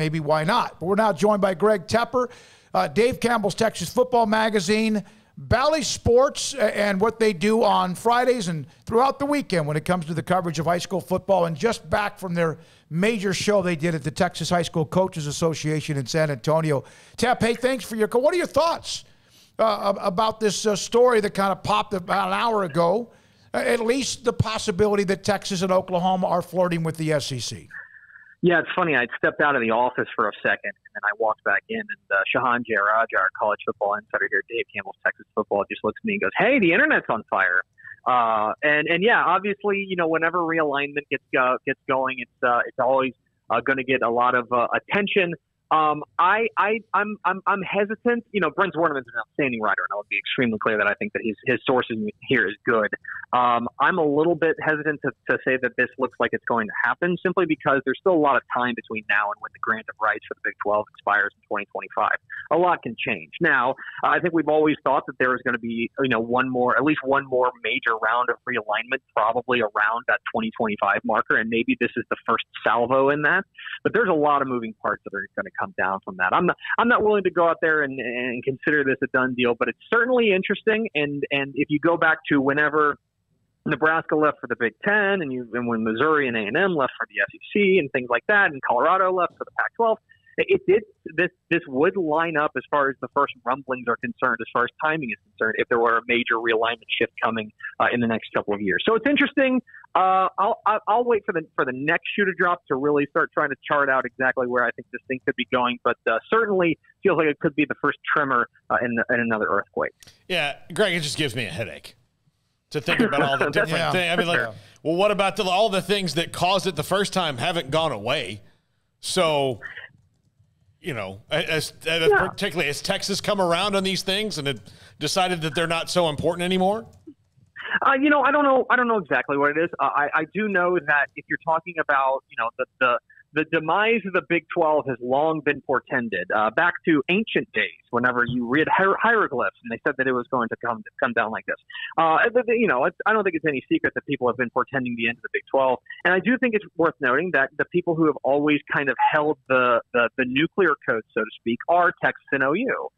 maybe why not? But we're now joined by Greg Tepper, Dave Campbell's Texas Football Magazine, Bally Sports, and what they do on Fridays and throughout the weekend when it comes to the coverage of high school football, and just back from their major show they did at the Texas High School Coaches Association in San Antonio. Tep, hey, thanks for your call. What are your thoughts about this story that kind of popped about an hour ago, at least the possibility that Texas and Oklahoma are flirting with the SEC? Yeah, it's funny. I stepped out of the office for a second, and then I walked back in, and Shahan Jairaj, our college football insider here, Dave Campbell's Texas Football, just looks at me and goes, "Hey, the internet's on fire." And yeah, obviously, whenever realignment gets going, it's always going to get a lot of attention. I'm hesitant. Brent Zwerneman's an outstanding writer, and I would be extremely clear that I think that his sourcing here is good. I'm a little bit hesitant to say that this looks like it's going to happen, simply because there's still a lot of time between now and when the grant of rights for the Big 12 expires in 2025. A lot can change. Now, I think we've always thought that there was going to be, at least one more major round of realignment, probably around that 2025 marker, and maybe this is the first salvo in that. But there's a lot of moving parts that are going to come down from that. I'm not willing to go out there and consider this a done deal, but it's certainly interesting. And if you go back to whenever Nebraska left for the Big Ten, and when Missouri and A&M left for the SEC and things like that, and Colorado left for the Pac-12, this would line up as far as the first rumblings are concerned, as far as timing is concerned, if there were a major realignment shift coming in the next couple of years. So it's interesting. I'll wait for the next shoe to drop to really start trying to chart out exactly where I think this thing could be going. But certainly feels like it could be the first tremor in another earthquake. Yeah, Greg, it just gives me a headache to think about all the different things. I mean, well, what about all the things that caused it the first time haven't gone away? So, particularly as Texas come around on these things and it decided that they're not so important anymore? I don't know. I don't know exactly what it is. I do know that if you're talking about, the demise of the Big 12 has long been portended back to ancient days. Whenever you read hieroglyphs, and they said that it was going to come down like this. I don't think it's any secret that people have been portending the end of the Big 12. And I do think it's worth noting that the people who have always kind of held the nuclear code, so to speak, are Texas and OU.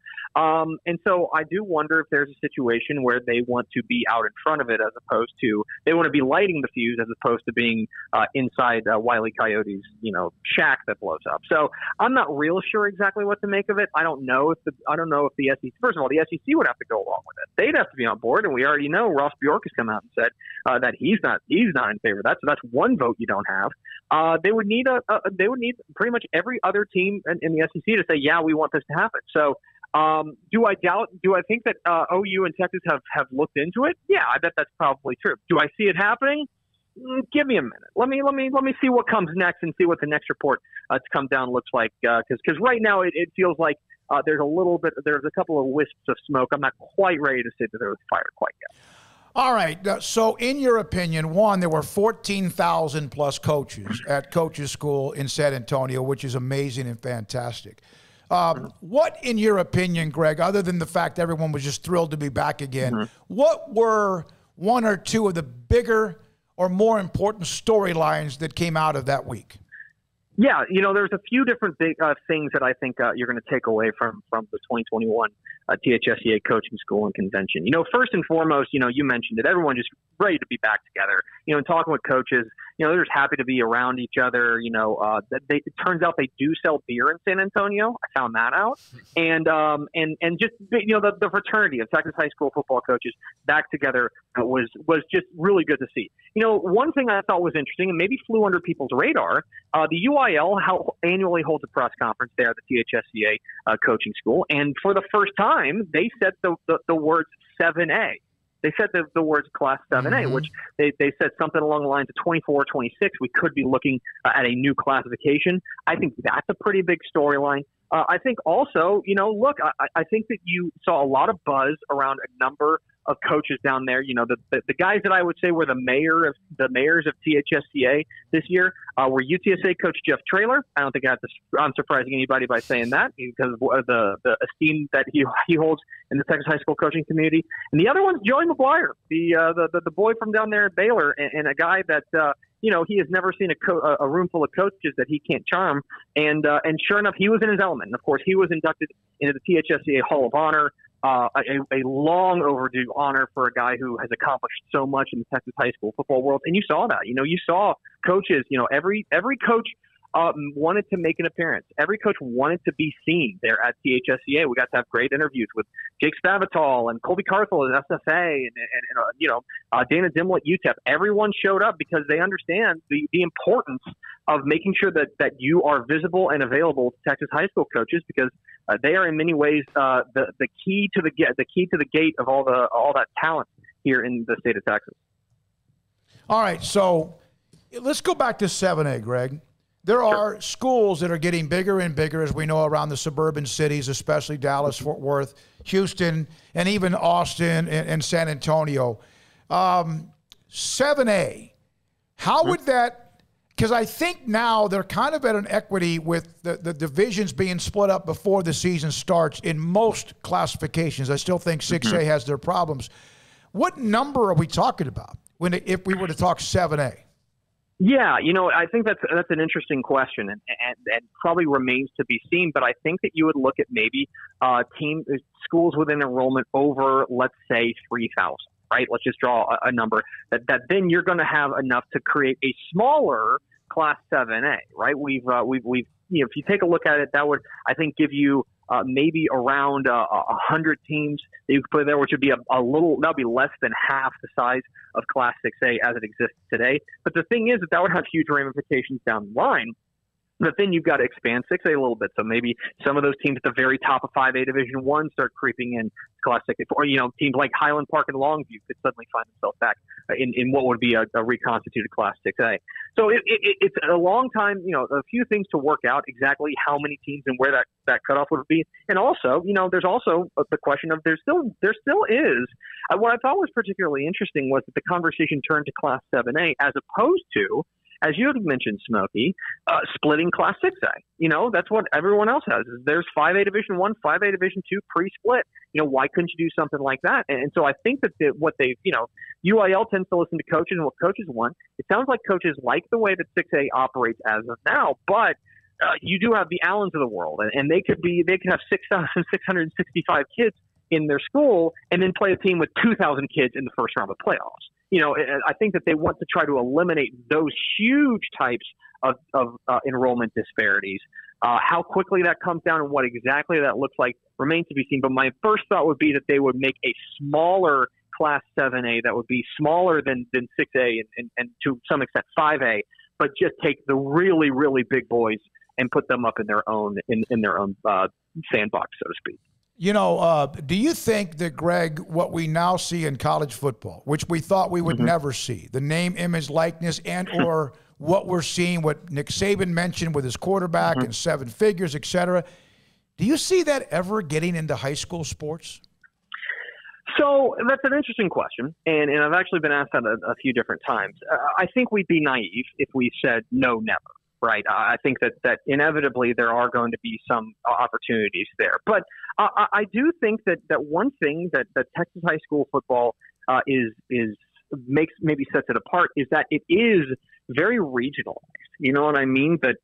And so I do wonder if there's a situation where they want to be out in front of it, as opposed to they want to be lighting the fuse, as opposed to being inside Wile E. Coyote's shack that blows up. So I'm not real sure exactly what to make of it. I don't know if the SEC. First of all, the SEC would have to go along with it. They'd have to be on board, and we already know Ross Bjork has come out and said that he's not in favor of that. So that's one vote you don't have. They would need pretty much every other team in the SEC to say, yeah, we want this to happen. So. Do I think that OU and Texas have looked into it? Yeah, I bet that's probably true. Do I see it happening? Give me a minute. Let me see what comes next and see what the next report to come down looks like. Because right now it feels like there's a couple of wisps of smoke. I'm not quite ready to say that there was fire quite yet. All right. So in your opinion, there were 14,000 plus coaches at Coaches School in San Antonio, which is amazing and fantastic. What, in your opinion, Greg, other than the fact everyone was just thrilled to be back again, what were one or two of the bigger or more important storylines that came out of that week? Yeah, there's a few different big things that I think you're going to take away from the 2021 THSCA Coaching School and Convention. First and foremost, you mentioned it. Everyone just ready to be back together. And talking with coaches, they're just happy to be around each other. It turns out they do sell beer in San Antonio. I found that out. And just the fraternity of Texas high school football coaches back together was just really good to see. One thing I thought was interesting and maybe flew under people's radar, the UIL annually holds a press conference there at the THSCA Coaching School, and for the first time, they said the words 7A. They said the words Class 7A, which they said something along the lines of 24, 26. We could be looking at a new classification. I think that's a pretty big storyline. I think also, I think that you saw a lot of buzz around a number of coaches down there. The guys that I would say were the mayors of THSCA this year were UTSA coach Jeff Traylor. I don't think I'm surprising anybody by saying that, because of the esteem that he holds in the Texas high school coaching community. And the other one's Joey McGuire, the boy from down there at Baylor, and a guy that he has never seen a room full of coaches that he can't charm. And sure enough, he was in his element. And of course, he was inducted into the TXHSFB Hall of Honor, a long overdue honor for a guy who has accomplished so much in the Texas high school football world. And you saw that. You saw coaches. Every coach wanted to make an appearance. Every coach wanted to be seen there at THSCA. We got to have great interviews with Jake Spavital and Colby Carthel at SFA and Dana Dimmel at UTEP. Everyone showed up because they understand the importance of making sure that you are visible and available to Texas high school coaches, because they are in many ways the key to the gate of all that talent here in the state of Texas. All right, so let's go back to 7A, Greg. There are schools that are getting bigger and bigger, as we know, around the suburban cities, especially Dallas, Fort Worth, Houston, and even Austin and San Antonio. 7A, how would that – because I think now they're kind of at an equity with the divisions being split up before the season starts in most classifications. I still think 6A has their problems. What number are we talking about if we were to talk 7A? Yeah, I think that's an interesting question and probably remains to be seen. But I think that you would look at maybe schools with an enrollment over, let's say, 3,000. Right? Let's just draw a number that then you're going to have enough to create a smaller Class 7A. Right? We've if you take a look at it, that would, I think, give you maybe around 100 teams that you could put there, which would be that would be less than half the size of Class 6A as it exists today. But the thing is that would have huge ramifications down the line. But then you've got to expand 6A a little bit. So maybe some of those teams at the very top of 5A Division I start creeping in Class 6A. Or, teams like Highland Park and Longview could suddenly find themselves back in what would be a reconstituted Class 6A. So it's a long time, a few things to work out exactly how many teams and where that cutoff would be. And also, there's also the question of there still is. What I thought was particularly interesting was that the conversation turned to Class 7A as opposed to, as you had mentioned, Smokey, splitting Class 6A. That's what everyone else has. There's 5A Division I, 5A Division II pre-split. Why couldn't you do something like that? And so I think that what they've, UIL tends to listen to coaches and what coaches want. It sounds like coaches like the way that 6A operates as of now, but you do have the Allens of the world, and they could have 6,665 kids in their school and then play a team with 2,000 kids in the first round of playoffs. I think that they want to try to eliminate those huge types of enrollment disparities. How quickly that comes down and what exactly that looks like remains to be seen. But my first thought would be that they would make a smaller Class 7A that would be smaller than 6A and to some extent 5A, but just take the really, really big boys and put them up in their own sandbox, so to speak. Do you think that, Greg, what we now see in college football, which we thought we would never see, the name, image, likeness, and or what we're seeing, what Nick Saban mentioned with his quarterback and 7 figures, et cetera, do you see that ever getting into high school sports? So that's an interesting question, and I've actually been asked that a few different times. I think we'd be naive if we said no, never. Right. I think that inevitably there are going to be some opportunities there. But I do think that one thing that Texas high school football sets it apart is that it is very regionalized. You know what I mean? That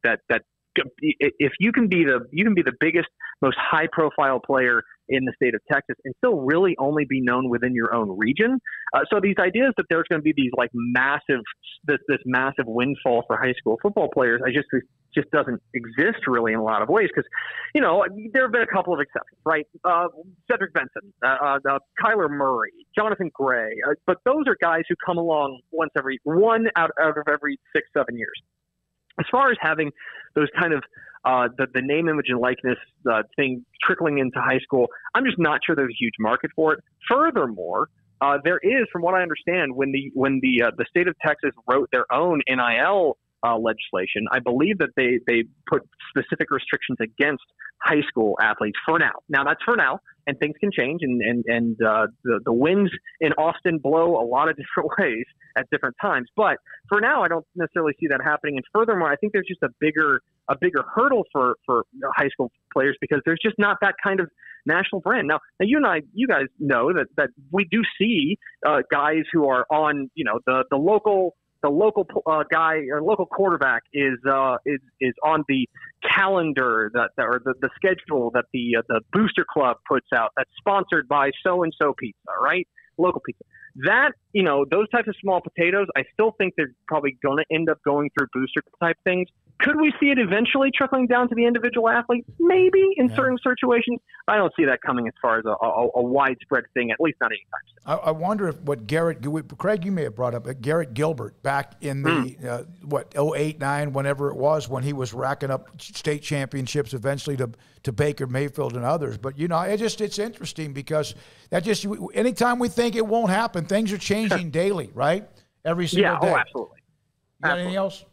if you can be the biggest, most high profile player in the state of Texas and still really only be known within your own region. So these ideas that there's going to be these like this massive windfall for high school football players, just doesn't exist really in a lot of ways. Cause there have been a couple of exceptions, right? Cedric Benson, Kyler Murray, Jonathan Gray, but those are guys who come along one out of every 6-7 years. As far as having those kind of the name, image, and likeness thing trickling into high school, I'm just not sure there's a huge market for it. Furthermore, there is, from what I understand, when the state of Texas wrote their own NIL legislation, I believe that they put specific restrictions against high school athletes for now. Now that's for now, and things can change, and the winds in Austin blow a lot of different ways at different times. But for now, I don't necessarily see that happening. And furthermore, I think there's just a bigger hurdle for high school players because there's just not that kind of national brand. Now you guys know that we do see guys who are on the local the local guy or local quarterback is on the calendar or the schedule that the Booster Club puts out that's sponsored by so and so pizza, right? Local pizza. That, those types of small potatoes, I still think they're probably going to end up going through booster type things. Could we see it eventually trickling down to the individual athlete? Maybe in certain situations. I don't see that coming as far as a widespread thing, at least not anytime soon. I wonder if what Craig, you may have brought up, Garrett Gilbert back in the, 08, 09, whenever it was, when he was racking up state championships eventually to Baker Mayfield and others. But, it's interesting because anytime we think it won't happen, things are changing daily, right? Every single day. Oh, absolutely. You got anything else?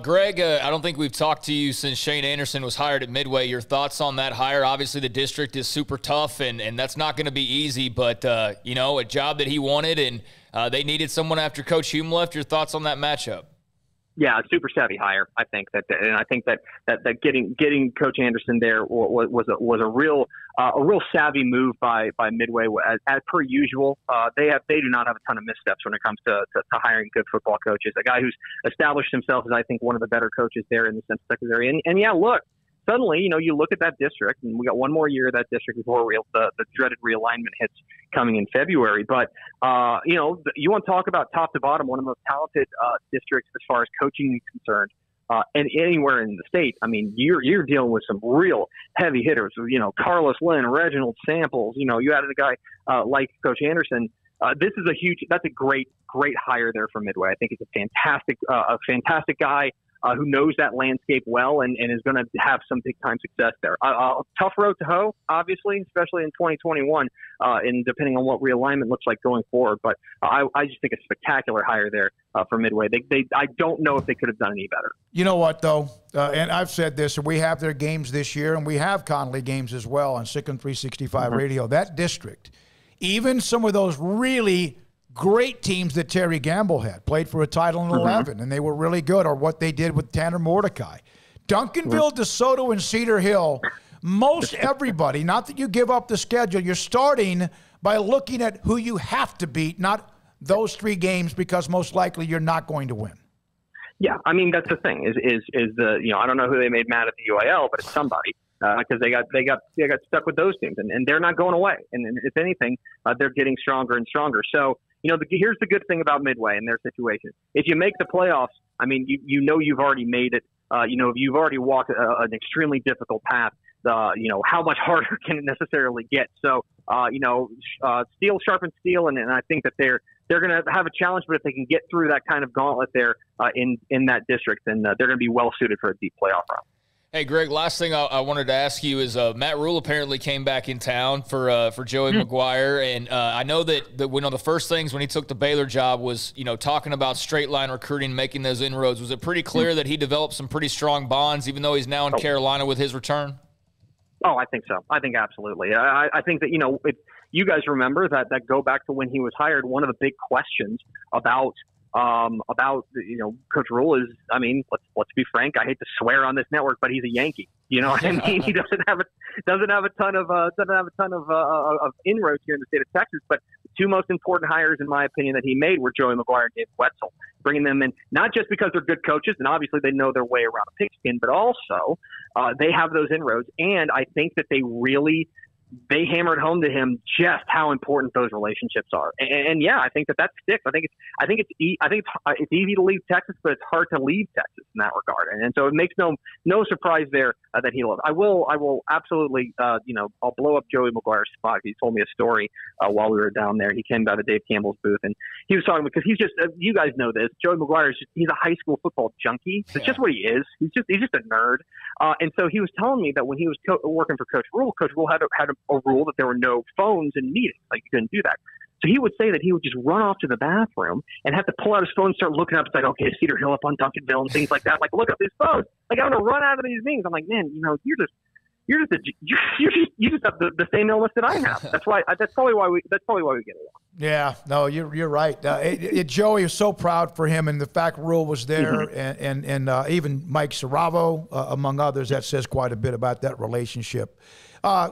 Greg, I don't think we've talked to you since Shane Anderson was hired at Midway. Your thoughts on that hire? Obviously, the district is super tough, and that's not going to be easy, but, a job that he wanted, and they needed someone after Coach Hume left. Your thoughts on that matchup? Yeah, super savvy hire. I think that getting Coach Anderson there was a real savvy move by Midway. As per usual, they do not have a ton of missteps when it comes to hiring good football coaches. A guy who's established himself as, I think, one of the better coaches there in the Central Texas area. And yeah, look, suddenly, you look at that district, and we got one more year of that district before the dreaded realignment hits coming in February. But, you want to talk about top to bottom, one of the most talented districts as far as coaching is concerned, and anywhere in the state. I mean, you're dealing with some real heavy hitters, Carlos Lynn, Reginald Samples, you added a guy like Coach Anderson. That's a great hire there for Midway. I think it's a fantastic guy. Who knows that landscape well and is going to have some big-time success there. Tough road to hoe, obviously, especially in 2021, and depending on what realignment looks like going forward. But I just think a spectacular hire there for Midway. I don't know if they could have done any better. You know what, though? And I've said this, we have their games this year, and we have Conley games as well on Sick'em 365 Radio. That district, even some of those really great teams that Terry Gamble had played for a title in 11, and they were really good, or what they did with Tanner Mordecai. Duncanville, DeSoto, and Cedar Hill, most everybody, not that you give up the schedule, you're starting by looking at who you have to beat, not those three games, because most likely you're not going to win. Yeah, I mean, that's the thing, is I don't know who they made mad at the UIL, but it's somebody. Because they got stuck with those teams, and they're not going away. And if anything, they're getting stronger and stronger. So, here's the good thing about Midway and their situation. If you make the playoffs, I mean, you've already made it. You've already walked an extremely difficult path. How much harder can it necessarily get? So, steel sharpens steel, and I think that they're going to have a challenge. But if they can get through that kind of gauntlet there in that district, then they're going to be well suited for a deep playoff run. Hey, Greg, last thing I wanted to ask you is Matt Rule apparently came back in town for Joey McGuire, and I know that one of the first things when he took the Baylor job was, talking about straight line recruiting, making those inroads. Was it pretty clear that he developed some pretty strong bonds, even though he's now in Carolina with his return? Oh, I think so. I think absolutely. I think that, if you guys remember that go back to when he was hired, one of the big questions about Coach Rule is, I mean, let's be frank. I hate to swear on this network, but he's a Yankee. You know what I mean? He doesn't have a ton of inroads here in the state of Texas. But the two most important hires, in my opinion, that he made were Joey McGuire and Dave Wetzel. Bringing them in not just because they're good coaches and obviously they know their way around a pigskin, but also they have those inroads. And I think that they hammered home to him just how important those relationships are. And yeah, I think that sticks. I think it's easy to leave Texas, but it's hard to leave Texas in that regard. And so it makes no surprise there that he loves. I will absolutely, I'll blow up Joey McGuire's spot. He told me a story while we were down there. He came by to Dave Campbell's booth and he was talking because he's just, you guys know this, Joey McGuire he's a high school football junkie. It's just what he is. He's just a nerd. And so he was telling me that when he was working for Coach Rule had a rule that there were no phones in meetings. Like you couldn't do that. So he would say that he would just run off to the bathroom and have to pull out his phone and start looking up. It's like, okay, Cedar Hill up on Duncanville and things like that. Like, look up his phone. Like, I'm going to run out of these meetings. I'm like, man, you just have the same illness that I have. That's probably why we get along. Yeah, no, you're right. Joey is so proud for him, and the fact Rule was there, and even Mike Saravo, among others, that says quite a bit about that relationship.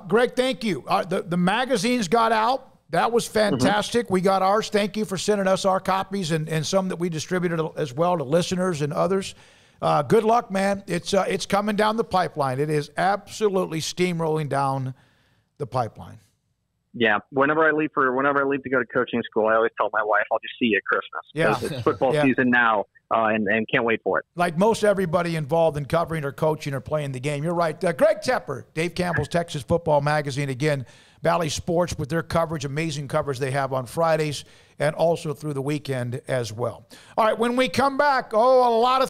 Greg, thank you. The magazines got out. That was fantastic. We got ours. Thank you for sending us our copies and some that we distributed as well to listeners and others. Good luck, man. It's coming down the pipeline. It is absolutely steamrolling down the pipeline. Yeah. Whenever I leave to go to coaching school, I always tell my wife, I'll just see you at Christmas. Yeah. It's football season now, and can't wait for it. Like most everybody involved in covering or coaching or playing the game. You're right. Greg Tepper, Dave Campbell's Texas Football Magazine. Again, Valley Sports with their coverage, amazing coverage they have on Fridays and also through the weekend as well. All right, when we come back, a lot of